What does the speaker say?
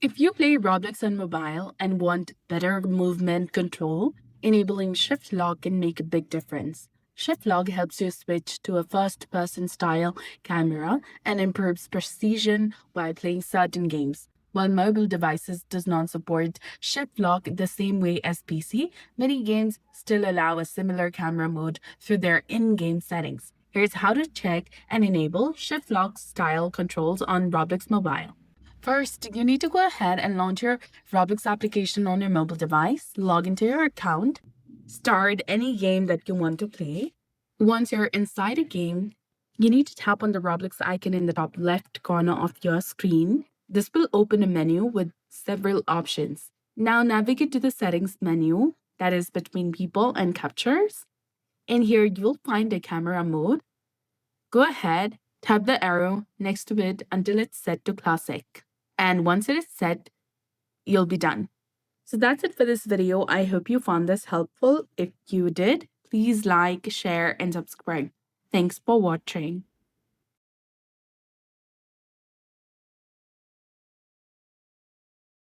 If you play Roblox on mobile and want better movement control, enabling Shift Lock can make a big difference. Shift Lock helps you switch to a first person style camera and improves precision while playing certain games. While mobile devices does not support Shift Lock the same way as PC, many games still allow a similar camera mode through their in-game settings. Here's how to check and enable Shift Lock style controls on Roblox Mobile. First, you need to go ahead and launch your Roblox application on your mobile device, log into your account, start any game that you want to play. Once you're inside a game, you need to tap on the Roblox icon in the top left corner of your screen. This will open a menu with several options. Now navigate to the settings menu, that is between people and captures. In here, you'll find a camera mode. Go ahead, tap the arrow next to it until it's set to classic. And once it is set, you'll be done. So that's it for this video. I hope you found this helpful. If you did, please like, share, and subscribe. Thanks for watching.